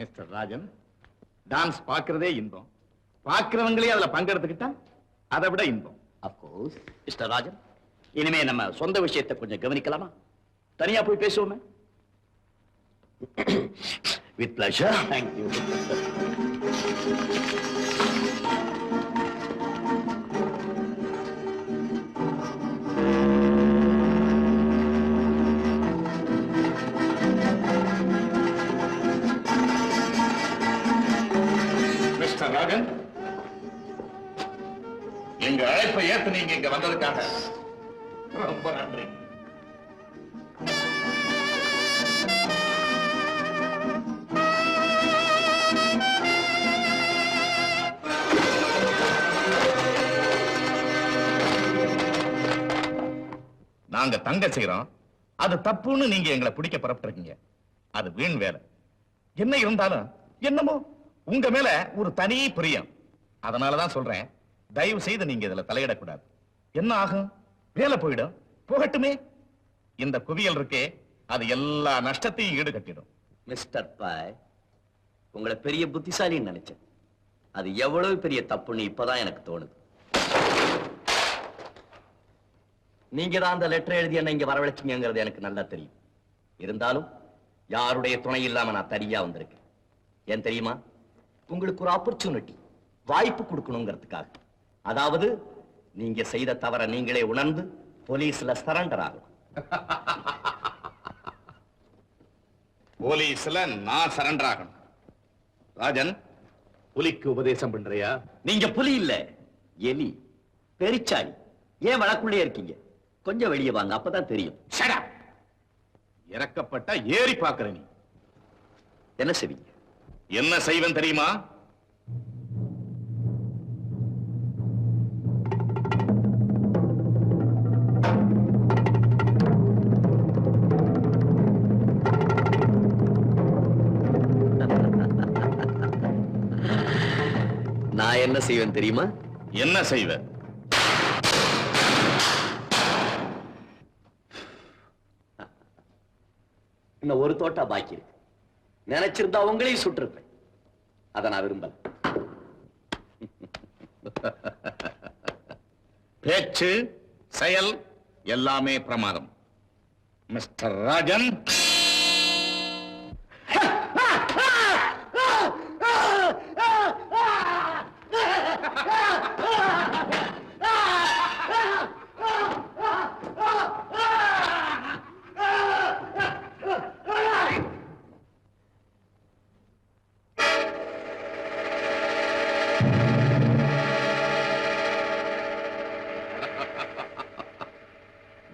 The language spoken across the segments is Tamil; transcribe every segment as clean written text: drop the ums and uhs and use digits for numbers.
மிஸ்டர் ராஜன், டான்ஸ் பார்க்கிறதே இன்பம். பார்க்கிறவங்களே அதுல பங்கெடுத்துக்கிட்டா அதை விட இன்பம். அப்கோர்ஸ். மிஸ்டர் ராஜன், இனிமே நம்ம சொந்த விஷயத்தை கொஞ்சம் கவனிக்கலாமா? தனியா போய் பேசுவோமே. With pleasure. Thank you. Mister Rajan, எங்க அழைப்பை ஏத்து நீங்க இங்க வந்ததுக்காக ரொம்ப நன்றி. நாங்க தங்க செய்யறோம், அது தப்புன்னு நீங்க எங்களை பிடிக்க புறப்பட்டிருக்கீங்க. அது வீண் வேலை. என்ன இருந்தாலும் என்னமோ உங்க மேல ஒரு தனி பிரியம். அதனாலதான் சொல்றேன், தயவு செய்து நீங்க இதுல தலையிடக்கூடாது. என்ன ஆகும்? வேலை போயிடும். போகட்டுமே. இந்த குவியல் இருக்கே, அது எல்லா நஷ்டத்தையும் ஈடுகட்டிடும். மிஸ்டர் பாய், உங்களை பெரிய புத்திசாலின்னு நினைச்சேன். அது எவ்வளவு பெரிய தப்புன்னு இப்பதான் எனக்கு தோணுது. நீங்க தான் அந்த லெட்டர் எழுதி என்ன இங்க வரவழைச்சீங்கிறது எனக்கு நல்லா தெரியும். இருந்தாலும் யாருடைய துணை இல்லாம நான் தனியா வந்திருக்கேன். ஏன் தெரியுமா? உங்களுக்கு ஒரு ஆப்பர்ச்சுனிட்டி, வாய்ப்பு கொடுக்கணுங்கிறதுக்காக. அதாவது நீங்க செய்த தவற நீங்களே உணர்ந்து போலீஸ்ல சரண்டர் ஆகலாம். போலீஸ்ல நான் சரண்டர் ஆகணும்? ராஜன், புலிக்கு உபதேசம் பண்றியா? நீங்க புலி இல்ல, எலி, பெரிச்சாளி. ஏன் வழக்குள்ளே இருக்கீங்க? கொஞ்சம் வெளியே வாங்க, அப்பதான் தெரியும். இறக்கப்பட்ட ஏறி பாக்குற நீ என்ன செய்வீங்க? என்ன செய்வேன் தெரியுமா? நான் என்ன செய்வேன் தெரியுமா? என்ன செய்வேன்? இன்னும் ஒரு தோட்டா பாக்கி இருக்கு. நினைச்சிருந்தா உங்களையும் சுட்டிருப்பேன். அதை நான் விரும்பல. பேச்சு செயல் எல்லாமே பிரமாதம். Mister Rajan,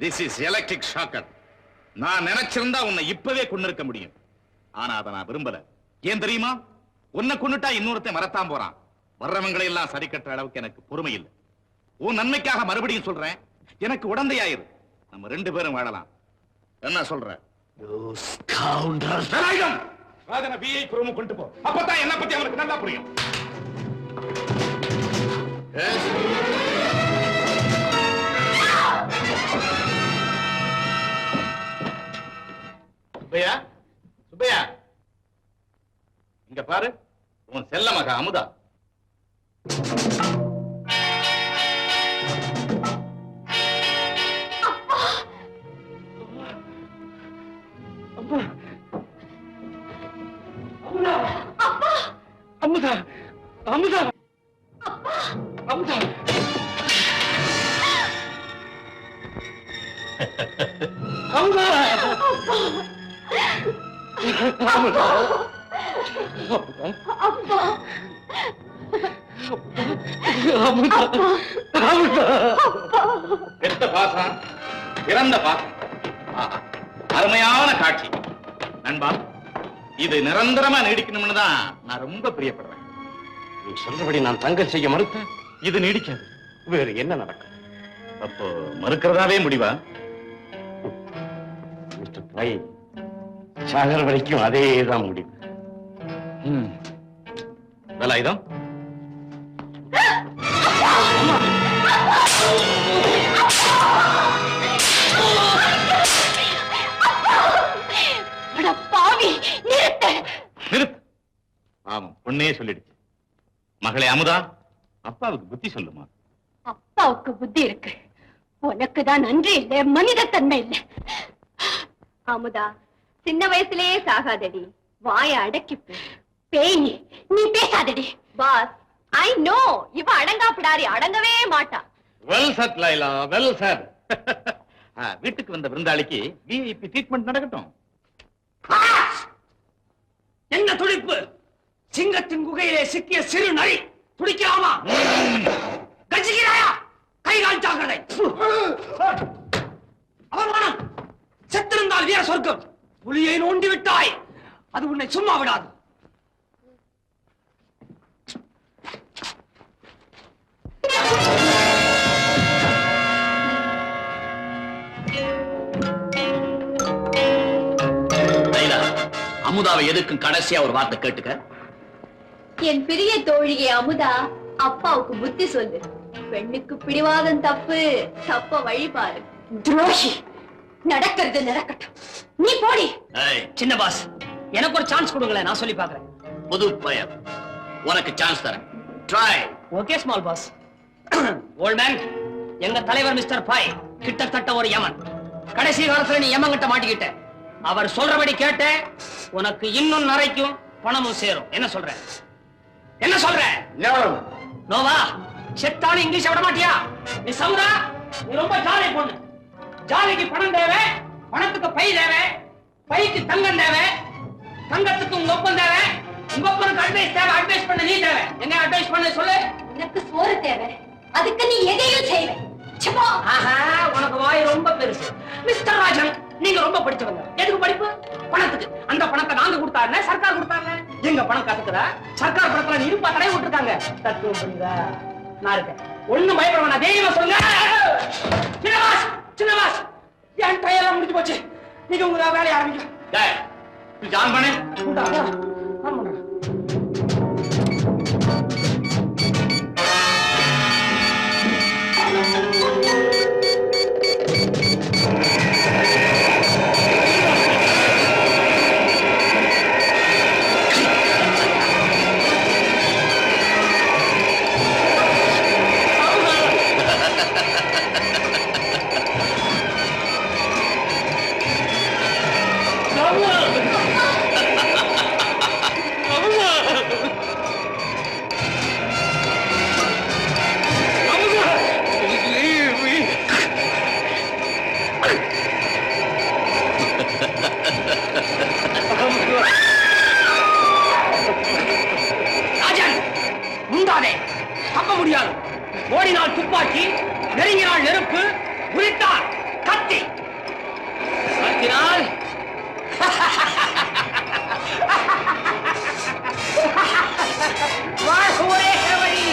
this is electric shocker. நான் நினைச்சிருந்தா உன்னை இப்பவே கொன்னிருக்க முடியும். ஆனா அதை நான் விரும்பல. ஏன் தெரியுமா? உன்னை கொன்னுட்டா இன்னொருத்தன் மறத்தான் போறான். வர்றவங்களை எல்லாம் சரி கட்டுற அளவுக்கு எனக்கு பொறுமை இல்லை. உன் நன்மைக்காக மறுபடியும் சொல்றேன், எனக்கு உடந்தையாயிரு. நம்ம 2 பேரும் வாழலாம். என்ன சொல்ற? ராஜனை விஐ ரூமுக்கு கொண்டு போ. அப்பதான் என்ன பத்தி அவனுக்கு நல்லா புரியும். சுப்பையா, சுப்பையா, இங்க பாரு, உன் செல்ல மக அமுதா. அமுதா, அமுதா, அமுதா. அமுதா, அமுதா, பெத்த பாசம், பிறந்த பாசம். அருமையான காட்சி. நண்பா, இது நிரந்தரமா நீடிக்கணும்னு தான் நான் ரொம்ப பிரியப்படுறேன். நீ சொல்றபடி நான் தங்கல் செய்ய மறுத்தேன், இது நீடிக்காது. வேறு என்ன நடக்கும்? அப்போ மறுக்கிறதாவே முடிவா? மிஸ்டர் பாய், சாகர வரைக்கும் அதேதான் முடிவு. வேலாயுதம், ஆமா, பொண்ணே சொல்லிடுச்சு. மகளே அமுதா, அப்பாவுக்கு புத்தி சொல்லுமா. அப்பாவுக்கு புத்தி இருக்கு, உனக்குதான் நன்றி இல்லை, மனித தன்மை இல்லை. அமுதா, சின்ன வயசுலயே சாகாதடி, வாய அடக்கிப்பு. பேய் நீ பேசாதடி. பாஸ், ஐ நோ, இவ அடங்காப்பிடாரி, அடங்கவே மாட்டா. வெல் சட் லைலா, வெல் சட். வீட்டுக்கு வந்த விருந்தாளிக்கு விஐபி ட்ரீட்மெண்ட் நடக்கட்டும். என்ன துடிப்பு! சிங்கத்தின் குகையிலே சிக்கிய சிறு நரி துடிக்கலாமா? கஜிக்கிறாயா? கை கால் ஜாக்கிரதை! அவமானம்! செத்திருந்தால் வீர சொர்க்கம், புலியை நோண்டி விட்டாய், அது உன்னை சும்மா விடாது. அமுதாவை எதுக்கும் கடைசியா ஒரு வார்த்தை கேட்டுக்க. என் பிரிய தோழியே அமுதா, அப்பாவுக்கு புத்தி சொல்லு. பெண்ணுக்கு பிடிவாதம் தப்பு, தப்ப வழிபாரு. துரோகி, நடக்கிறது நடக்கட்டும், நீ போடி. சின்ன பாஸ், எனக்கு ஒரு சான்ஸ் கொடுங்களேன், நான் சொல்லி பாக்குறேன். புது பையன், உனக்கு சான்ஸ் தரேன். Try. Okay small pass. Old man, எங்க தலைவர் மிஸ்டர் பாய் கிட்டத்தட்ட ஒரு யமன். கடைசி காலத்துல நீ யமன் கிட்ட மாட்டிக்கிட்ட. அவர் சொல்றபடி கேட்ட, உனக்கு இன்னும் நரைக்கும் பணமும் சேரும். என்ன சொல்ற? என்ன சொல்ற? நோவா, செத்தாலும் இங்கிலீஷ் விட மாட்டியா? நீ சமுதா, நீ ரொம்ப ஜாலி பொண்ணு. ஜாலிக்கு பணம் தேவை, பணத்துக்கு பை தேவை, பைக்கு தங்கம் தேவை, தங்கத்துக்கு உங்க ஒப்பம் தேவை, உங்க ஒப்பனுக்கு அட்வைஸ் தேவை, அட்வைஸ் பண்ண நீ தேவை. என்ன அட்வைஸ் பண்ண சொல்லு? எனக்கு சோறு தேவை, அதுக்கு நீ எதையும் செய்வே. உனக்கு வாய் ரொம்ப பெருசு. மிஸ்டர் ராஜன், நீங்க ரொம்ப படிச்சவங்க. எதுக்கு படிப்பு? பணத்துக்கு. அந்த பணத்தை நாங்க கொடுத்தாங்க, சர்க்கார் கொடுத்தாங்க. எங்க பணம் கத்துக்குதா? சர்க்கார் பணத்துல நீ இருப்பா தடை விட்டுருக்காங்க. தத்துவம் புரியுதா? நான் இருக்கேன், ஒண்ணும் பயப்பட வேணாம், தைரியமா சொல்லுங்க. சின்னவாஸ், சின்னவாஸ், என் ட்ரையெல்லாம் முடிஞ்சு போச்சு, நீங்க உங்க வேலையை ஆரம்பிங்க. ஜான் பண்ணு. ஆமா. ராஜன், முந்தாதே, தப்ப முடியாது. ஓடினால் துப்பாக்கி, நெருங்கினால் நெருப்பு, உரித்தால் கத்தி, கத்தினால் ஒரே வழி.